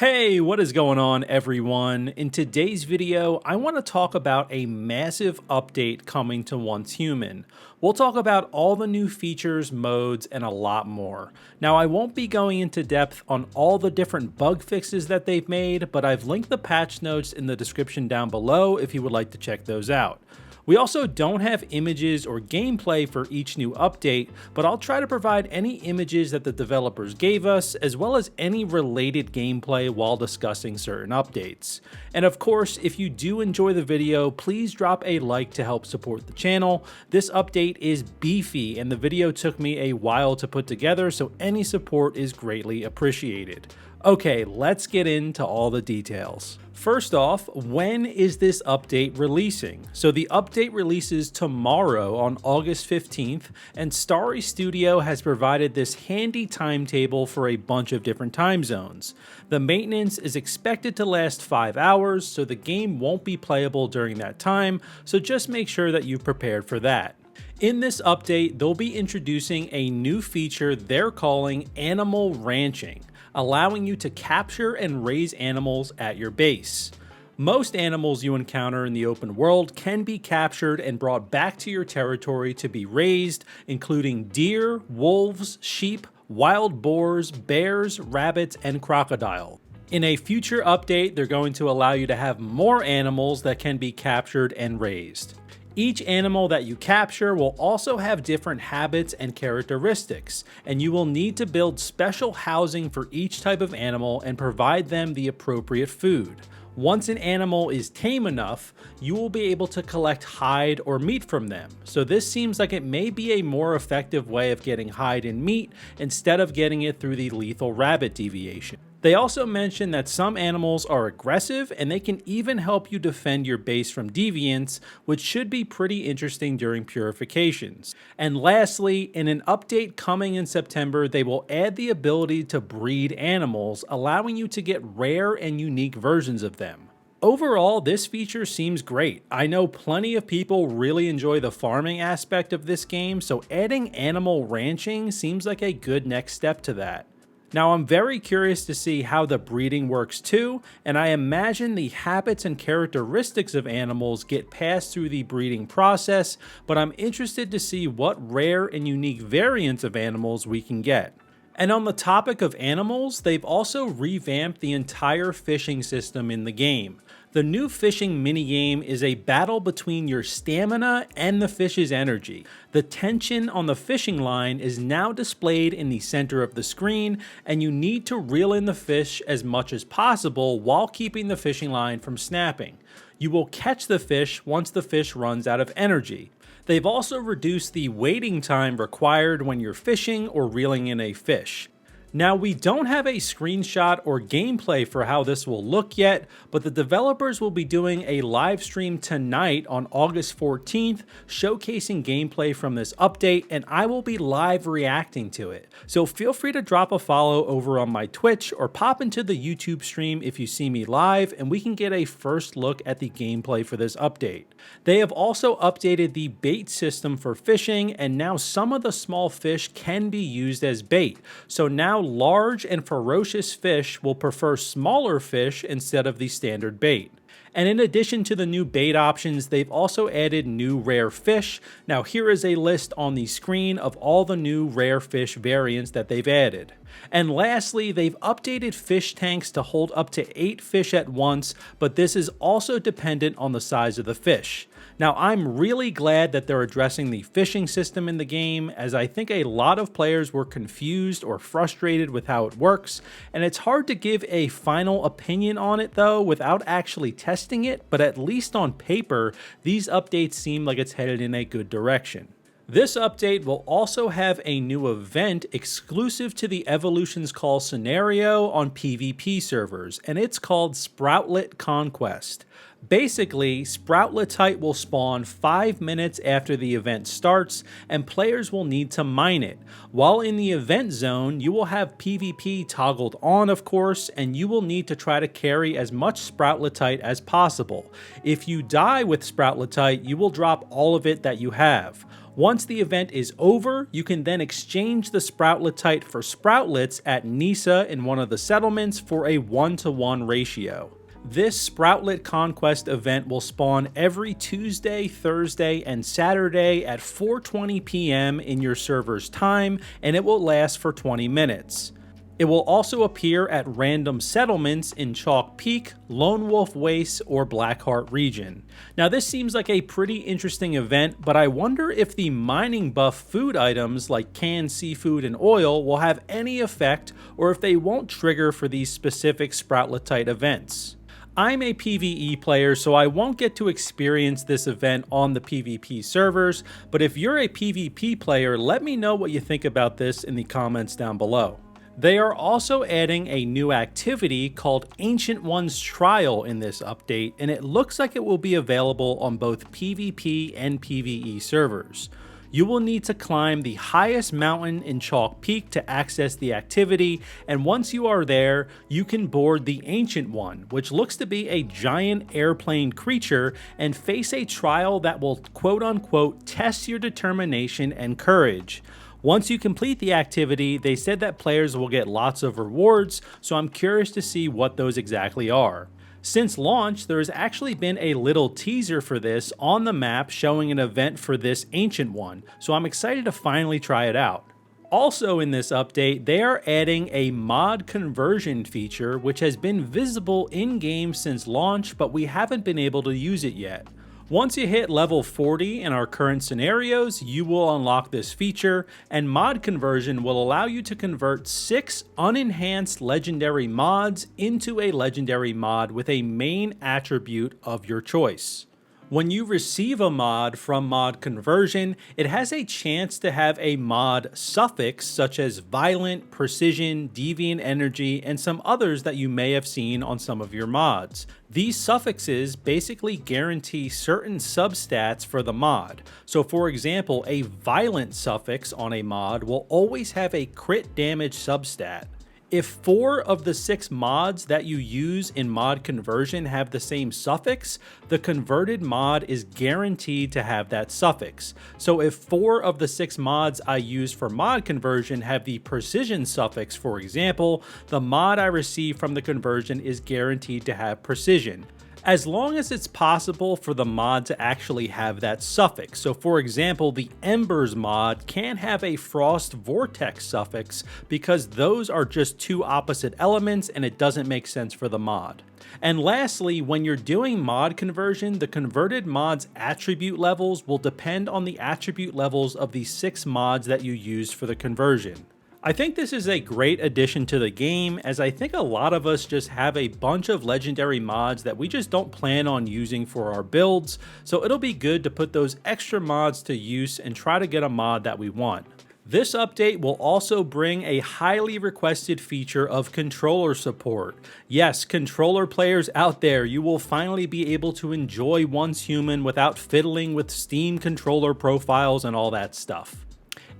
Hey, what is going on everyone? In today's video, I want to talk about a massive update coming to Once Human. We'll talk about all the new features, modes, and a lot more. Now, I won't be going into depth on all the different bug fixes that they've made, but I've linked the patch notes in the description down below if you would like to check those out. We also don't have images or gameplay for each new update, but I'll try to provide any images that the developers gave us, as well as any related gameplay while discussing certain updates. And of course, if you do enjoy the video, please drop a like to help support the channel. This update is beefy, and the video took me a while to put together, so any support is greatly appreciated. Okay, let's get into all the details. First off, when is this update releasing? So the update releases tomorrow on August 15th, and Starry Studio has provided this handy timetable for a bunch of different time zones. The maintenance is expected to last 5 hours, so the game won't be playable during that time, so just make sure that you've prepared for that. In this update, they'll be introducing a new feature they're calling Animal Ranching, allowing you to capture and raise animals at your base. Most animals you encounter in the open world can be captured and brought back to your territory to be raised, including deer, wolves, sheep, wild boars, bears, rabbits, and crocodile. In a future update, they're going to allow you to have more animals that can be captured and raised. Each animal that you capture will also have different habits and characteristics, and you will need to build special housing for each type of animal and provide them the appropriate food. Once an animal is tame enough, you will be able to collect hide or meat from them, so this seems like it may be a more effective way of getting hide and meat instead of getting it through the lethal rabbit deviation. They also mention that some animals are aggressive and they can even help you defend your base from deviants, which should be pretty interesting during purifications. And lastly, in an update coming in September, they will add the ability to breed animals, allowing you to get rare and unique versions of them. Overall, this feature seems great. I know plenty of people really enjoy the farming aspect of this game, so adding animal ranching seems like a good next step to that. Now, I'm very curious to see how the breeding works too, and I imagine the habits and characteristics of animals get passed through the breeding process, but I'm interested to see what rare and unique variants of animals we can get. And on the topic of animals, they've also revamped the entire fishing system in the game. The new fishing minigame is a battle between your stamina and the fish's energy. The tension on the fishing line is now displayed in the center of the screen, and you need to reel in the fish as much as possible while keeping the fishing line from snapping. You will catch the fish once the fish runs out of energy. They've also reduced the waiting time required when you're fishing or reeling in a fish. Now, we don't have a screenshot or gameplay for how this will look yet, but the developers will be doing a live stream tonight on August 14th, showcasing gameplay from this update, and I will be live reacting to it. So feel free to drop a follow over on my Twitch or pop into the YouTube stream if you see me live, and we can get a first look at the gameplay for this update. They have also updated the bait system for fishing, and now some of the small fish can be used as bait. So now large and ferocious fish will prefer smaller fish instead of the standard bait. And in addition to the new bait options, they've also added new rare fish. Now here is a list on the screen of all the new rare fish variants that they've added. And lastly, they've updated fish tanks to hold up to 8 fish at once, but this is also dependent on the size of the fish. Now, I'm really glad that they're addressing the fishing system in the game, as I think a lot of players were confused or frustrated with how it works, and it's hard to give a final opinion on it though without actually testing it, but at least on paper, these updates seem like it's headed in a good direction. This update will also have a new event exclusive to the Evolution's Call scenario on PvP servers, and it's called Sproutlet Conquest. Basically, Sproutletite will spawn 5 minutes after the event starts, and players will need to mine it. While in the event zone, you will have PvP toggled on, of course, and you will need to try to carry as much Sproutletite as possible. If you die with Sproutletite, you will drop all of it that you have. Once the event is over, you can then exchange the Sproutletite for Sproutlets at Nisa in one of the settlements for a 1-to-1 ratio. This Sproutlet Conquest event will spawn every Tuesday, Thursday, and Saturday at 4:20 p.m. in your server's time, and it will last for 20 minutes. It will also appear at random settlements in Chalk Peak, Lone Wolf Waste, or Blackheart region. Now this seems like a pretty interesting event, but I wonder if the mining buff food items like canned seafood and oil will have any effect, or if they won't trigger for these specific Sproutletite events. I'm a PvE player, so I won't get to experience this event on the PvP servers, but if you're a PvP player, let me know what you think about this in the comments down below. They are also adding a new activity called Ancient Ones Trial in this update, and it looks like it will be available on both PvP and PvE servers. You will need to climb the highest mountain in Chalk Peak to access the activity, and once you are there, you can board the Ancient One, which looks to be a giant airplane creature, and face a trial that will quote-unquote test your determination and courage. Once you complete the activity, they said that players will get lots of rewards, so I'm curious to see what those exactly are. Since launch, there has actually been a little teaser for this on the map showing an event for this Ancient One, so I'm excited to finally try it out. Also in this update, they are adding a mod conversion feature which has been visible in-game since launch, but we haven't been able to use it yet. Once you hit level 40 in our current scenarios, you will unlock this feature, and mod conversion will allow you to convert 6 unenhanced legendary mods into a legendary mod with a main attribute of your choice. When you receive a mod from mod conversion, it has a chance to have a mod suffix such as violent, precision, deviant energy, and some others that you may have seen on some of your mods. These suffixes basically guarantee certain substats for the mod. So for example, a violent suffix on a mod will always have a crit damage substat. If 4 of the 6 mods that you use in mod conversion have the same suffix, the converted mod is guaranteed to have that suffix. So if 4 of the 6 mods I use for mod conversion have the precision suffix, for example, the mod I receive from the conversion is guaranteed to have precision, as long as it's possible for the mod to actually have that suffix. So for example, the Embers mod can't have a Frost Vortex suffix because those are just two opposite elements and it doesn't make sense for the mod. And lastly, when you're doing mod conversion, the converted mod's attribute levels will depend on the attribute levels of the 6 mods that you used for the conversion. I think this is a great addition to the game, as I think a lot of us just have a bunch of legendary mods that we just don't plan on using for our builds, so it'll be good to put those extra mods to use and try to get a mod that we want. This update will also bring a highly requested feature of controller support. Yes, controller players out there, you will finally be able to enjoy Once Human without fiddling with Steam controller profiles and all that stuff.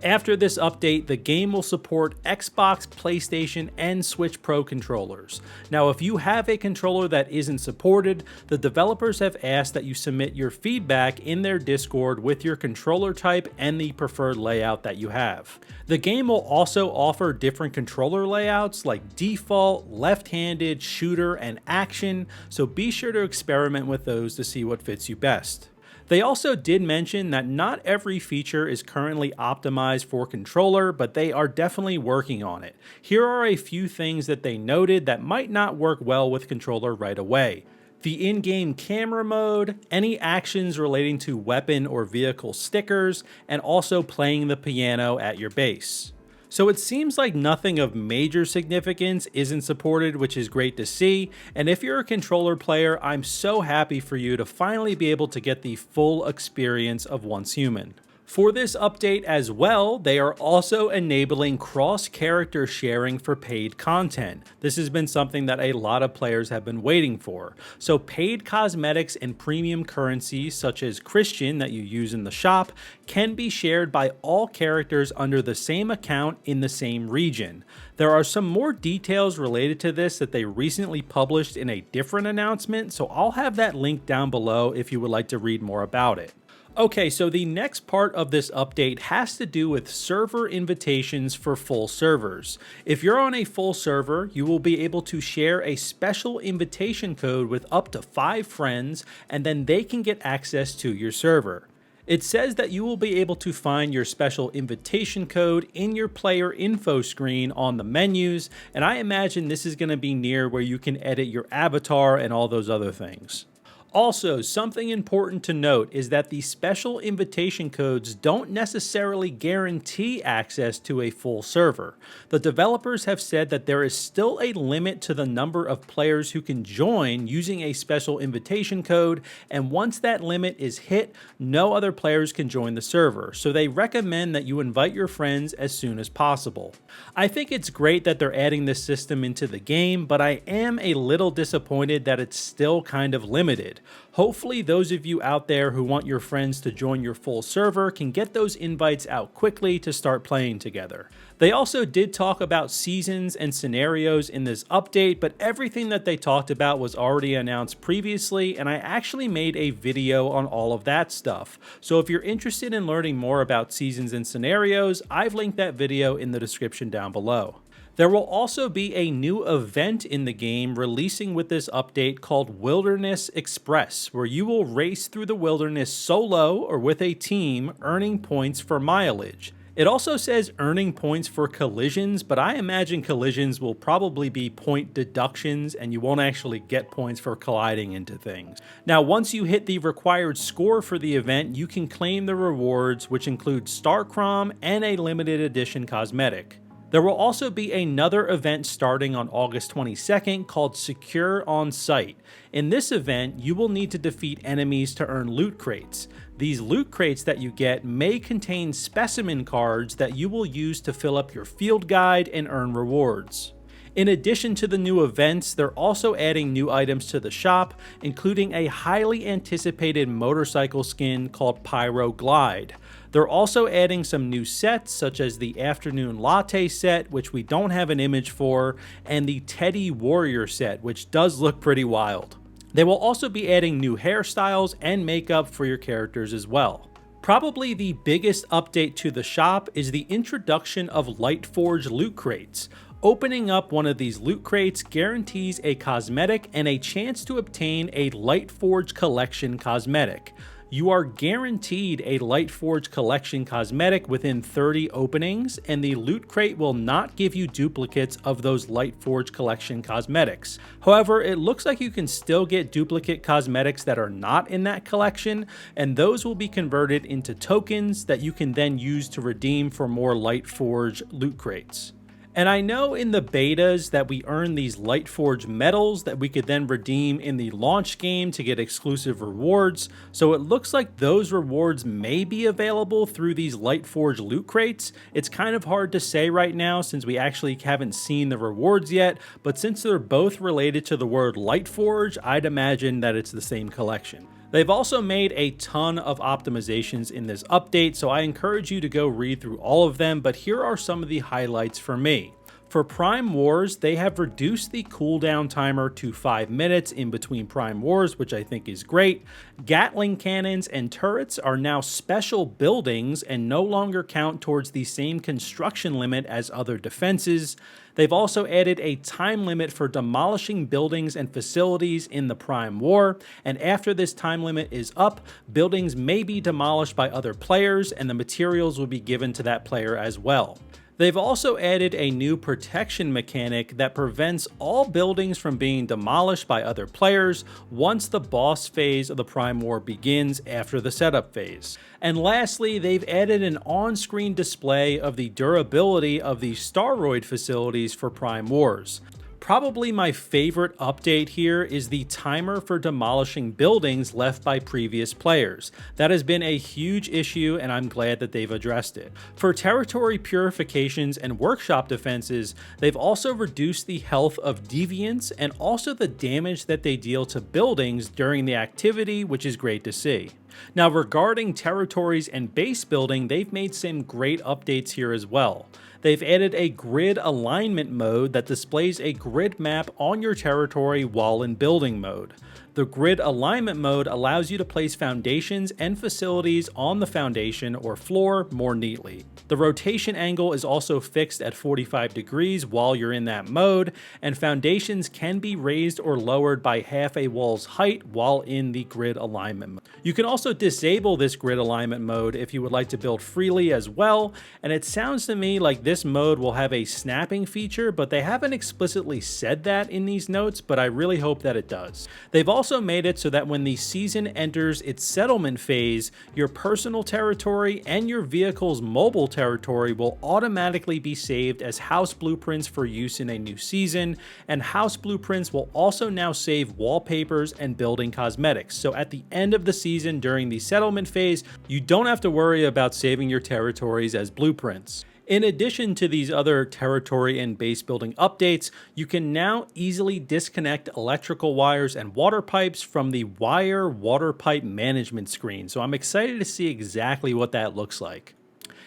After this update, the game will support Xbox, PlayStation, and Switch Pro controllers. Now, if you have a controller that isn't supported, the developers have asked that you submit your feedback in their Discord with your controller type and the preferred layout that you have. The game will also offer different controller layouts like default, left-handed, shooter, and action, so be sure to experiment with those to see what fits you best. They also did mention that not every feature is currently optimized for controller, but they are definitely working on it. Here are a few things that they noted that might not work well with controller right away. The in-game camera mode, any actions relating to weapon or vehicle stickers, and also playing the piano at your base. So it seems like nothing of major significance isn't supported, which is great to see, and if you're a controller player, I'm so happy for you to finally be able to get the full experience of Once Human. For this update as well, they are also enabling cross-character sharing for paid content. This has been something that a lot of players have been waiting for. So paid cosmetics and premium currencies such as Christian that you use in the shop can be shared by all characters under the same account in the same region. There are some more details related to this that they recently published in a different announcement, so I'll have that link down below if you would like to read more about it. Okay, so the next part of this update has to do with server invitations for full servers. If you're on a full server, you will be able to share a special invitation code with up to 5 friends, and then they can get access to your server. It says that you will be able to find your special invitation code in your player info screen on the menus, and I imagine this is going to be near where you can edit your avatar and all those other things. Also, something important to note is that the special invitation codes don't necessarily guarantee access to a full server. The developers have said that there is still a limit to the number of players who can join using a special invitation code, and once that limit is hit, no other players can join the server, so they recommend that you invite your friends as soon as possible. I think it's great that they're adding this system into the game, but I am a little disappointed that it's still kind of limited. Hopefully those of you out there who want your friends to join your full server can get those invites out quickly to start playing together. They also did talk about seasons and scenarios in this update, but everything that they talked about was already announced previously, and I actually made a video on all of that stuff. So if you're interested in learning more about seasons and scenarios, I've linked that video in the description down below. There will also be a new event in the game releasing with this update called Wilderness Express, where you will race through the wilderness solo or with a team, earning points for mileage. It also says earning points for collisions, but I imagine collisions will probably be point deductions and you won't actually get points for colliding into things. Now, once you hit the required score for the event, you can claim the rewards, which include Star Crom and a limited edition cosmetic. There will also be another event starting on August 22nd called Secure on Site. In this event, you will need to defeat enemies to earn loot crates. These loot crates that you get may contain specimen cards that you will use to fill up your field guide and earn rewards. In addition to the new events, they're also adding new items to the shop, including a highly anticipated motorcycle skin called Pyro Glide. They're also adding some new sets, such as the Afternoon Latte set, which we don't have an image for, and the Teddy Warrior set, which does look pretty wild. They will also be adding new hairstyles and makeup for your characters as well. Probably the biggest update to the shop is the introduction of Lightforge loot crates. Opening up one of these loot crates guarantees a cosmetic and a chance to obtain a Lightforge Collection cosmetic. You are guaranteed a Lightforge Collection cosmetic within 30 openings, and the loot crate will not give you duplicates of those Lightforge Collection cosmetics. However, it looks like you can still get duplicate cosmetics that are not in that collection, and those will be converted into tokens that you can then use to redeem for more Lightforge loot crates. And I know in the betas that we earn these Lightforge medals that we could then redeem in the launch game to get exclusive rewards, so it looks like those rewards may be available through these Lightforge loot crates. It's kind of hard to say right now since we actually haven't seen the rewards yet, but since they're both related to the word Lightforge, I'd imagine that it's the same collection. They've also made a ton of optimizations in this update, so I encourage you to go read through all of them, but here are some of the highlights for me. For Prime Wars, they have reduced the cooldown timer to 5 minutes in between Prime Wars, which I think is great. Gatling cannons and turrets are now special buildings and no longer count towards the same construction limit as other defenses. They've also added a time limit for demolishing buildings and facilities in the Prime War, and after this time limit is up, buildings may be demolished by other players and the materials will be given to that player as well. They've also added a new protection mechanic that prevents all buildings from being demolished by other players once the boss phase of the Prime War begins after the setup phase. And lastly, they've added an on-screen display of the durability of the Staroid facilities for Prime Wars. Probably my favorite update here is the timer for demolishing buildings left by previous players. That has been a huge issue and I'm glad that they've addressed it. For territory purifications and workshop defenses, they've also reduced the health of deviants and also the damage that they deal to buildings during the activity, which is great to see. Now, regarding territories and base building, they've made some great updates here as well. They've added a grid alignment mode that displays a grid map on your territory while in building mode. The grid alignment mode allows you to place foundations and facilities on the foundation or floor more neatly. The rotation angle is also fixed at 45 degrees while you're in that mode, and foundations can be raised or lowered by half a wall's height while in the grid alignment mode. You can also disable this grid alignment mode if you would like to build freely as well, and it sounds to me like this mode will have a snapping feature, but they haven't explicitly said that in these notes, but I really hope that it does. They've also made it so that when the season enters its settlement phase, your personal territory and your vehicle's mobile territory will automatically be saved as house blueprints for use in a new season, and house blueprints will also now save wallpapers and building cosmetics. So at the end of the season during the settlement phase, you don't have to worry about saving your territories as blueprints. In addition to these other territory and base building updates, you can now easily disconnect electrical wires and water pipes from the wire water pipe management screen. So I'm excited to see exactly what that looks like.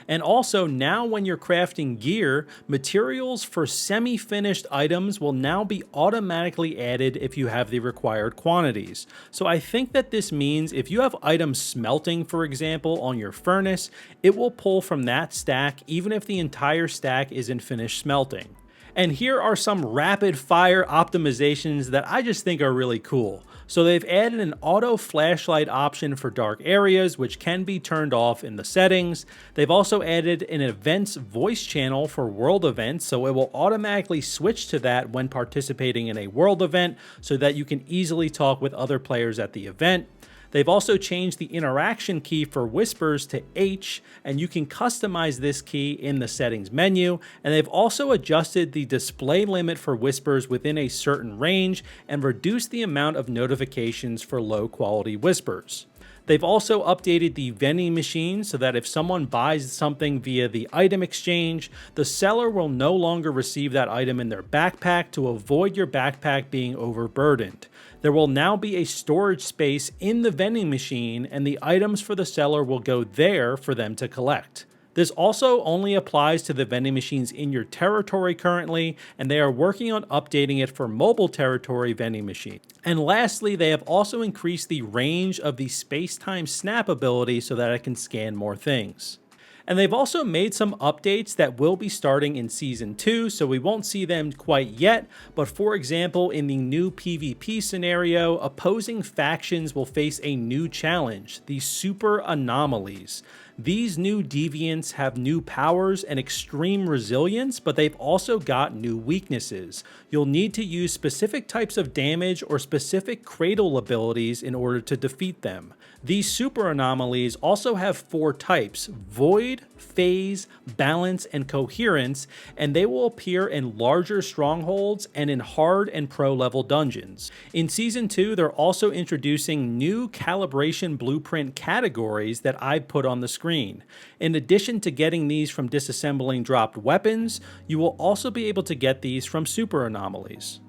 And also, now when you're crafting gear, materials for semi-finished items will now be automatically added if you have the required quantities. So I think that this means if you have items smelting, for example, on your furnace, it will pull from that stack even if the entire stack isn't finished smelting. And here are some rapid fire optimizations that I just think are really cool. So they've added an auto flashlight option for dark areas, which can be turned off in the settings. They've also added an events voice channel for world events, so it will automatically switch to that when participating in a world event so that you can easily talk with other players at the event. They've also changed the interaction key for whispers to H, and you can customize this key in the settings menu. And they've also adjusted the display limit for whispers within a certain range and reduced the amount of notifications for low quality whispers. They've also updated the vending machine so that if someone buys something via the item exchange, the seller will no longer receive that item in their backpack to avoid your backpack being overburdened. There will now be a storage space in the vending machine, and the items for the seller will go there for them to collect. This also only applies to the vending machines in your territory currently, and they are working on updating it for mobile territory vending machines. And lastly, they have also increased the range of the space-time snap ability so that it can scan more things. And they've also made some updates that will be starting in Season 2, so we won't see them quite yet, but for example, in the new PvP scenario, opposing factions will face a new challenge, the Super Anomalies. These new deviants have new powers and extreme resilience, but they've also got new weaknesses. You'll need to use specific types of damage or specific cradle abilities in order to defeat them. These super anomalies also have 4 types: Void, Phase, Balance, and Coherence, and they will appear in larger strongholds and in hard and pro level dungeons. In Season 2, they're also introducing new calibration blueprint categories that I've put on the screen. In addition to getting these from disassembling dropped weapons, you will also be able to get these from super anomalies.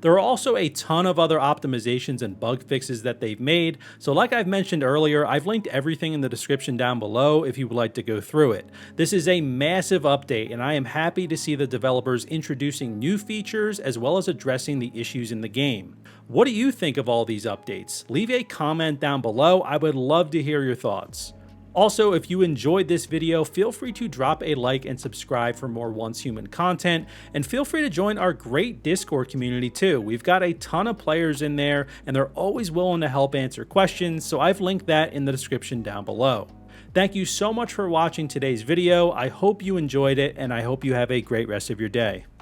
There are also a ton of other optimizations and bug fixes that they've made, so like I've mentioned earlier, I've linked everything in the description down below if you would like to go through it. This is a massive update, and I am happy to see the developers introducing new features as well as addressing the issues in the game. What do you think of all these updates? Leave a comment down below. I would love to hear your thoughts. Also, if you enjoyed this video, feel free to drop a like and subscribe for more Once Human content, and feel free to join our great Discord community too. We've got a ton of players in there, and they're always willing to help answer questions, so I've linked that in the description down below. Thank you so much for watching today's video. I hope you enjoyed it, and I hope you have a great rest of your day.